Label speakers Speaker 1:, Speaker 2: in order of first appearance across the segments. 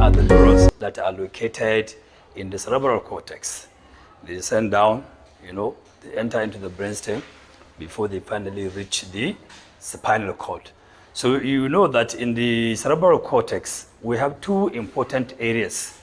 Speaker 1: are the neurons that are located in the cerebral cortex. They descend down, they enter into the brainstem before they finally reach the spinal cord. So you know that in the cerebral cortex, we have two important areas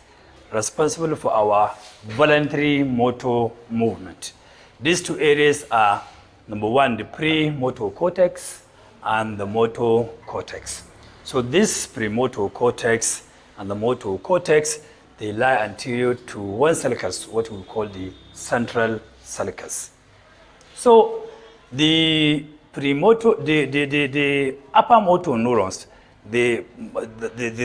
Speaker 1: responsible for our voluntary motor movement. These two areas are, number one, the premotor cortex and the motor cortex. So this premotor cortex and the motor cortex, they lie anterior to one sulcus, what we call the central sulcus. So the upper motor neurons, they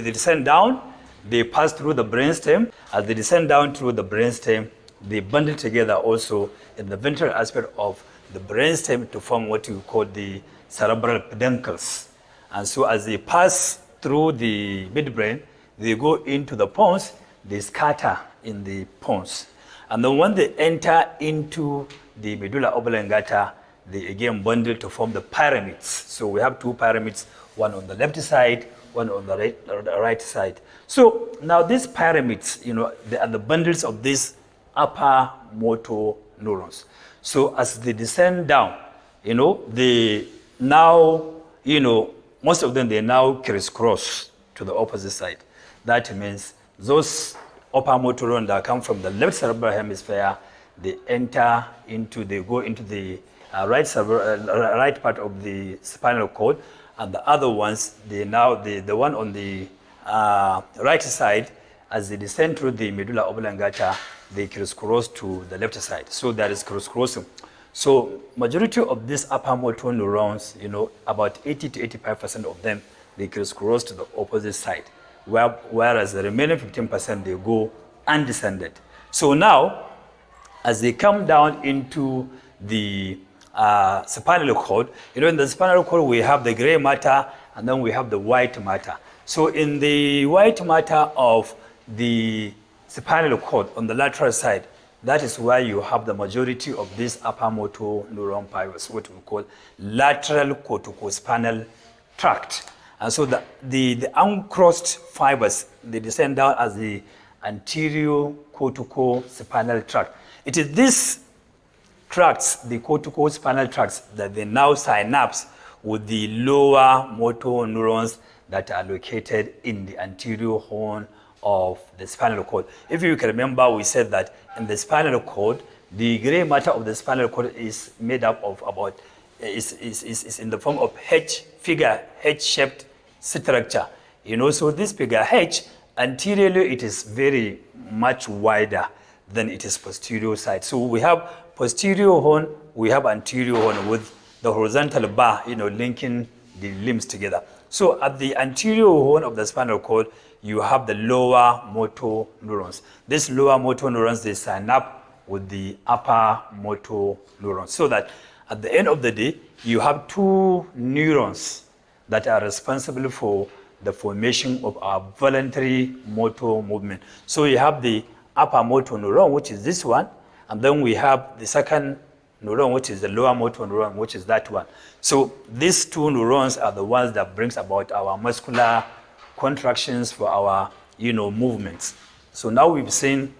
Speaker 1: descend down, they pass through the brainstem. As they descend down through the brainstem, they bundle together also in the ventral aspect of the brainstem to form what we call the cerebral peduncles. And so as they pass through the midbrain, they go into the pons, they scatter in the pons. And then when they enter into the medulla oblongata, they again bundle to form the pyramids. So we have two pyramids, one on the left side, one on the right side. So now these pyramids, they are the bundles of these upper motor neurons. So as they descend down, they now, most of them, they now crisscross to the opposite side. That means those upper motor neurons that come from the left cerebral hemisphere, they go into the right part of the spinal cord, and the other ones, the one on the right side, as they descend through the medulla oblongata, they crisscross to the left side. So there is crisscrossing. So majority of these upper motor neurons, about 80 to 85% of them, they crisscross to the opposite side, whereas the remaining 15%, they go undescended. So now, as they come down into the spinal cord, in the spinal cord, we have the gray matter, and then we have the white matter. So in the white matter of the spinal cord on the lateral side, that is where you have the majority of these upper motor neuron fibers, what we call lateral corticospinal tract. And so the uncrossed fibers, they descend down as the anterior corticospinal tract. It is this tracts, the corticospinal tracts, that they now synapse with the lower motor neurons that are located in the anterior horn of the spinal cord. If you can remember, we said that in the spinal cord, the gray matter of the spinal cord is made up of is in the form of figure H-shaped structure. So this figure H, anteriorly, it is very much wider than it is posterior side. So we have posterior horn, we have anterior horn with the horizontal bar, linking the limbs together. So at the anterior horn of the spinal cord, you have the lower motor neurons. These lower motor neurons, they synapse with the upper motor neurons. So that at the end of the day, you have two neurons that are responsible for the formation of our voluntary motor movement. So you have the upper motor neuron, which is this one, and then we have the second neuron, which is the lower motor neuron, which is that one. So these two neurons are the ones that brings about our muscular contractions for our, movements. So now we've seen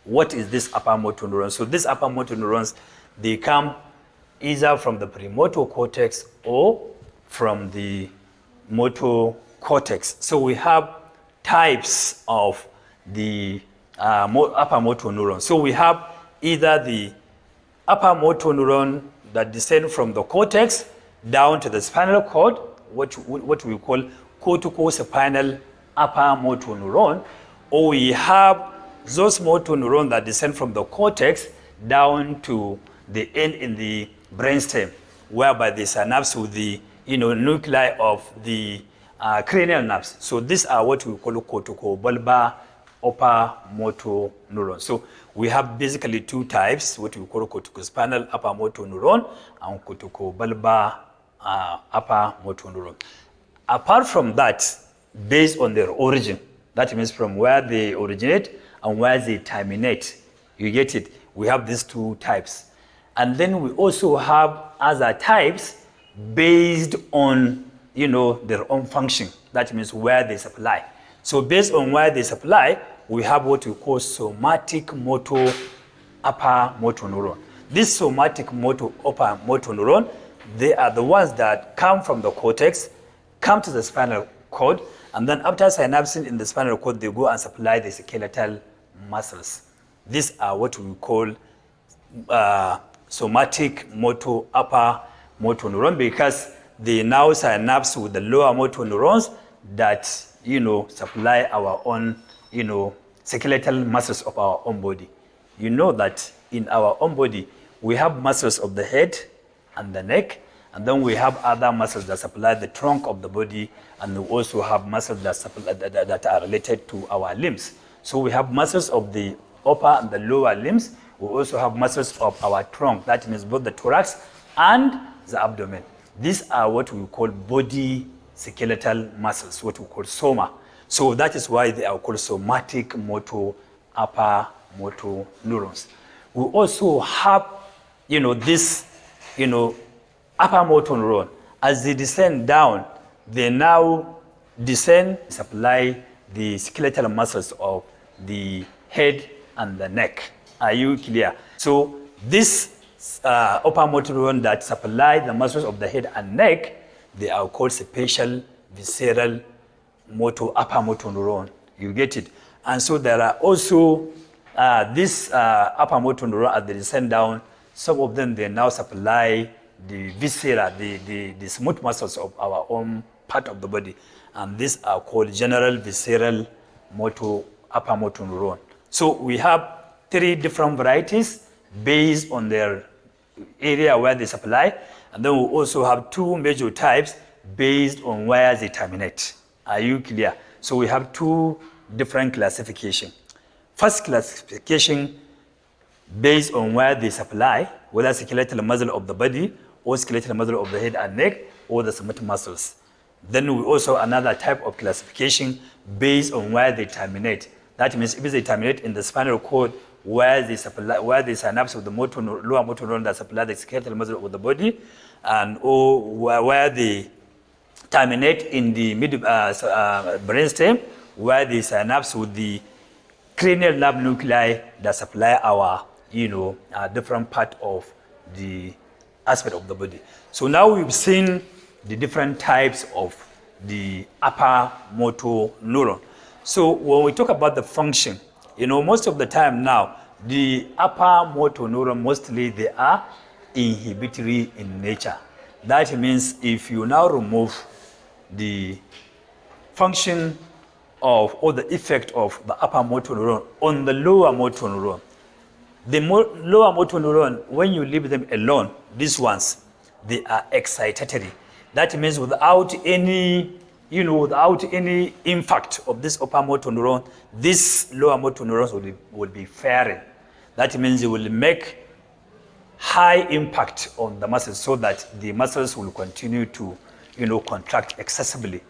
Speaker 1: what is this upper motor neuron. So these upper motor neurons, they come either from the premotor cortex or from the motor cortex. So we have types of the upper motor neuron. So we have either the upper motor neuron that descend from the cortex down to the spinal cord, what we call corticospinal upper motor neuron, or we have those motor neurons that descend from the cortex down to the end in the brainstem, whereby they synapse with the nuclei of the cranial nerves. So these are what we call corticobulbar upper motor neuron. So we have basically two types, what we call corticospinal upper motor neuron and corticobulbar upper motor neuron. Apart from that, based on their origin, that means from where they originate and where they terminate, you get it, we have these two types. And then we also have other types based on their own function, that means where they supply. So based on where they supply, we have what we call somatic motor upper motor neuron. This somatic motor upper motor neuron, they are the ones that come from the cortex, come to the spinal cord, and then after synapsing in the spinal cord, they go and supply the skeletal muscles. These are what we call somatic motor upper motor neuron, because they now synapse with the lower motor neurons that, supply our own, skeletal muscles of our own body. You know that in our own body, we have muscles of the head and the neck, and then we have other muscles that supply the trunk of the body, and we also have muscles that are related to our limbs. So we have muscles of the upper and the lower limbs. We also have muscles of our trunk, that means both the thorax and the abdomen. These are what we call body skeletal muscles, what we call soma. So that is why they are called somatic motor upper motor neurons. We also have, this, upper motor neuron. As they descend down, they now descend, supply the skeletal muscles of the head and the neck. Are you clear? So this upper motor neuron that supply the muscles of the head and neck, they are called spatial visceral motor upper motor neuron. You get it? And so there are also this upper motor neuron as they descend down. Some of them, they now supply the viscera, the smooth muscles of our own part of the body. And these are called general visceral motor upper motor neuron. So we have 3 different varieties based on their area where they supply. And then we also have 2 major types based on where they terminate. Are you clear? So we have 2 different classifications. First classification based on where they supply, whether skeletal muscle of the body or skeletal muscle of the head and neck or the smooth muscles. Then we also another type of classification based on where they terminate. That means if they terminate in the spinal cord where they synapse with the lower motor neuron that supply the skeletal muscle of the body, and or where they terminate in the brainstem where they synapse with the cranial nerve nuclei that supply our, different part of the aspect of the body. So now we've seen the different types of the upper motor neuron. So when we talk about the function, most of the time now, the upper motor neuron, mostly they are inhibitory in nature. That means if you now remove the function of or the effect of the upper motor neuron on the lower motor neuron, the lower motor neuron, when you leave them alone, these ones, they are excitatory. That means without any impact of this upper motor neuron, these lower motor neurons will be firing. That means it will make high impact on the muscles so that the muscles will continue to, contract excessively.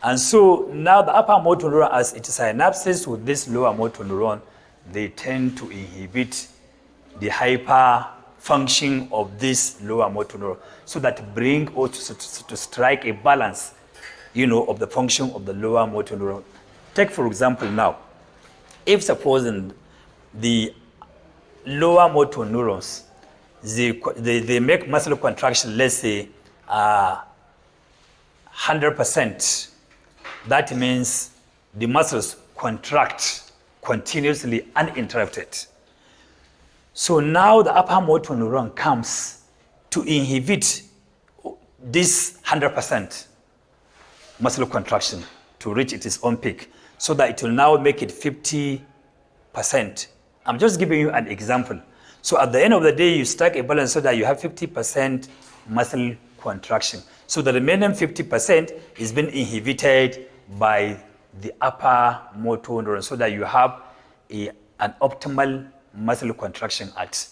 Speaker 1: And so now the upper motor neuron, as it synapses with this lower motor neuron, they tend to inhibit the hyper function of this lower motor neuron, so that bring or to strike a balance, of the function of the lower motor neuron. Take for example now, if supposing the lower motor neurons, they make muscle contraction, let's say 100%. That means the muscles contract continuously uninterrupted. So now the upper motor neuron comes to inhibit this 100% muscle contraction to reach its own peak, so that it will now make it 50%. I'm just giving you an example. So at the end of the day, you strike a balance so that you have 50% muscle contraction. So the remaining 50% is being inhibited by the upper motor neuron, so that you have an optimal muscle contraction at,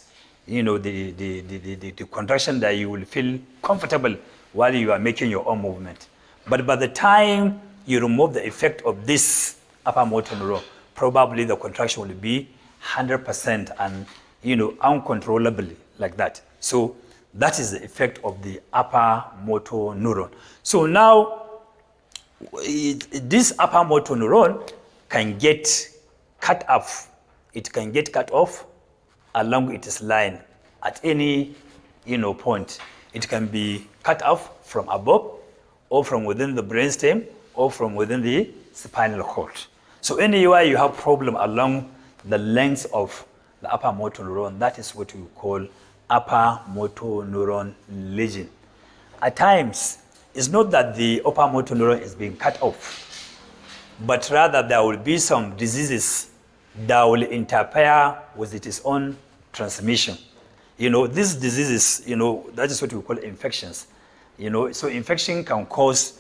Speaker 1: the contraction that you will feel comfortable while you are making your own movement. But by the time you remove the effect of this upper motor neuron, probably the contraction will be 100% and, uncontrollably like that. So that is the effect of the upper motor neuron. So now this upper motor neuron can get cut off. It can get cut off along its line at any point. It can be cut off from above, or from within the brainstem, or from within the spinal cord. So anywhere you have problem along the length of the upper motor neuron, that is what we call upper motor neuron lesion. At times, it's not that the upper motor neuron is being cut off, but rather there will be some diseases that will interfere with its own transmission. These diseases, that is what we call infections. So infection can cause,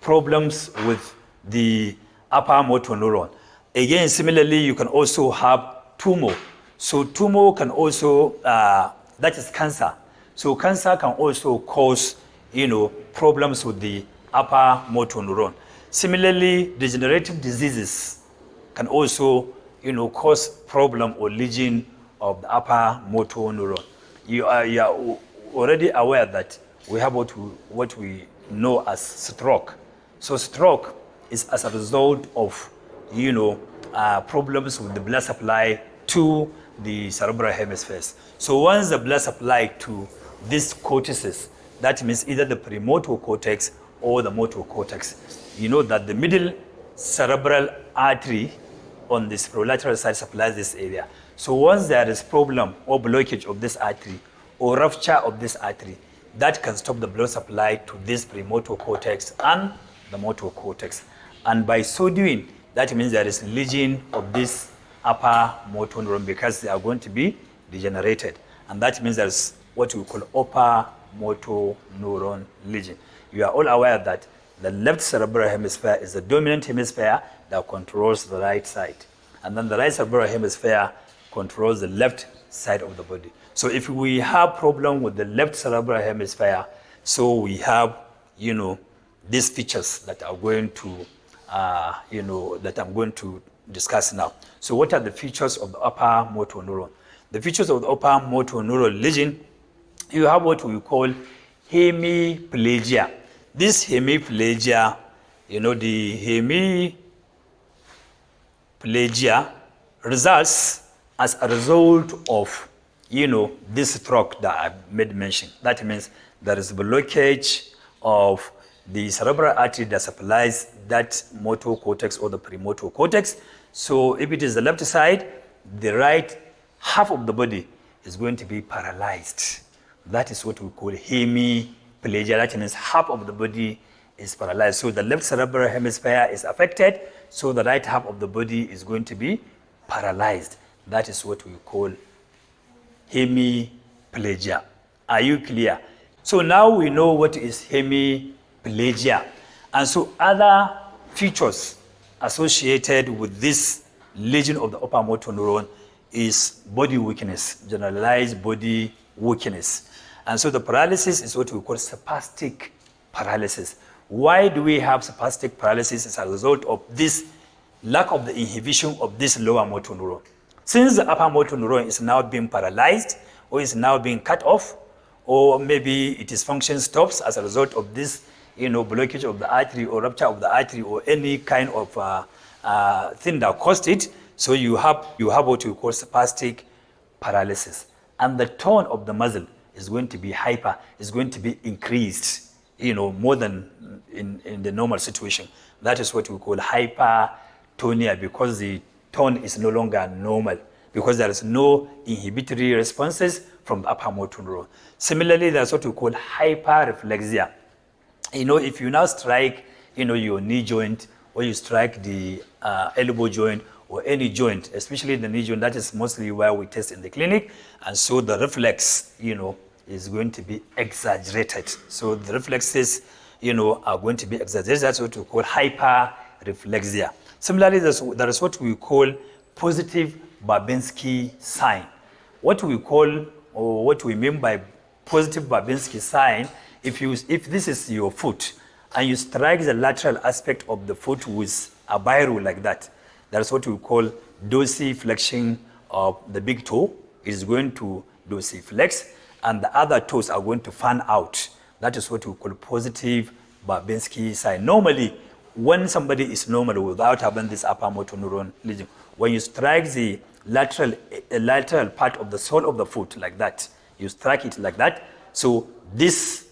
Speaker 1: problems with the upper motor neuron. Again, similarly, you can also have tumor. So tumor can also, that is cancer. So cancer can also cause, problems with the upper motor neuron. Similarly, degenerative diseases can also, cause problem or lesion of the upper motor neuron. You are already aware that we have what we know as stroke. So stroke is as a result of, problems with the blood supply to the cerebral hemispheres. So once the blood supply to these cortices, that means either the premotor cortex or the motor cortex, you know that the middle cerebral artery on the superolateral side supplies this area. So once there is problem or blockage of this artery or rupture of this artery, that can stop the blood supply to this premotor cortex and the motor cortex. And by so doing, that means there is lesion of this upper motor neuron because they are going to be degenerated. And that means there's what we call upper motor neuron lesion. You are all aware that the left cerebral hemisphere is the dominant hemisphere that controls the right side. And then the right cerebral hemisphere controls the left side of the body. So if we have problem with the left cerebral hemisphere, so we have, these features that are going to, that I'm going to discuss now. So what are the features of the upper motor neuron? The features of the upper motor neuron lesion, you have what we call hemiplegia. This hemiplegia, the hemiplegia results as a result of, this stroke that I made mention. That means there is blockage of the cerebral artery that supplies that motor cortex or the premotor cortex. So if it is the left side, the right half of the body is going to be paralyzed. That is what we call hemiplegia. That means half of the body is paralyzed. So the left cerebral hemisphere is affected, so the right half of the body is going to be paralyzed. That is what we call hemiplegia. Are you clear? So now we know what is hemiplegia. And so other features associated with this lesion of the upper motor neuron is body weakness, generalized body weakness. And so the paralysis is what we call spastic paralysis. Why do we have spastic paralysis? As a result of this lack of the inhibition of this lower motor neuron. Since the upper motor neuron is now being paralyzed or is now being cut off, or maybe its function stops as a result of this, blockage of the artery or rupture of the artery or any kind of thing that caused it. So you have what we call spastic paralysis. And the tone of the muscle is going to be hyper, is going to be increased, more than in the normal situation. That is what we call hypertonia, because the tone is no longer normal, because there is no inhibitory responses from the upper motor neuron. Similarly, there's what we call hyperreflexia. If you now strike, your knee joint, or you strike the elbow joint, or any joint, especially the knee joint, that is mostly where we test in the clinic. And so the reflex, is going to be exaggerated. So the reflexes, are going to be exaggerated. That's what we call hyperreflexia. Similarly, there is what we call positive Babinski sign. What we call, or what we mean by positive Babinski sign, if this is your foot and you strike the lateral aspect of the foot with a biro like that, that's what we call dorsiflexion of the big toe. It is going to dorsiflex, and the other toes are going to fan out. That is what we call positive Babinski sign. Normally, when somebody is normal without having this upper motor neuron lesion, when you strike the lateral part of the sole of the foot like that, you strike it like that, so this,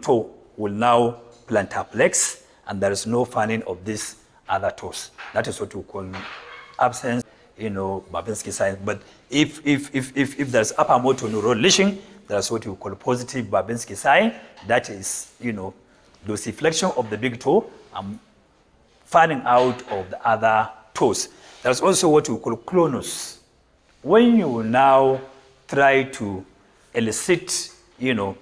Speaker 1: toe will now plantar flex, and there is no fanning of these other toes. That is what we call absence, Babinski sign. But if there's upper motor neuron lesion, that's what we call positive Babinski sign. That is, dorsiflexion of the big toe and fanning out of the other toes. There's also what we call clonus. When you now try to elicit, a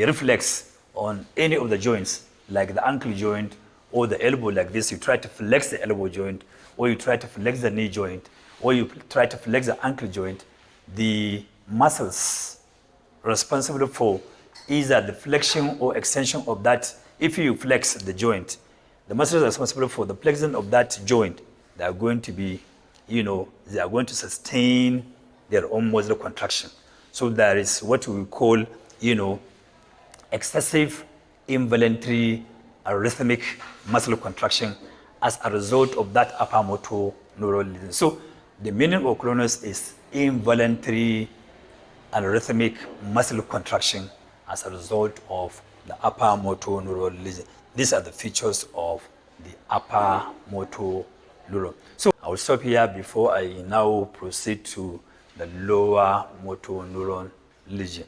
Speaker 1: reflex on any of the joints, like the ankle joint or the elbow like this, you try to flex the elbow joint, or you try to flex the knee joint, or you try to flex the ankle joint, the muscles responsible for either the flexion or extension of that. If you flex the joint, the muscles responsible for the flexion of that joint, they are going to be, they are going to sustain their own muscle contraction. So there is what we call, excessive involuntary arrhythmic muscle contraction as a result of that upper motor neuron lesion. So the meaning of clonus is involuntary arrhythmic muscle contraction as a result of the upper motor neuron lesion. These are the features of the upper motor neuron. So I will stop here before I now proceed to the lower motor neuron lesion.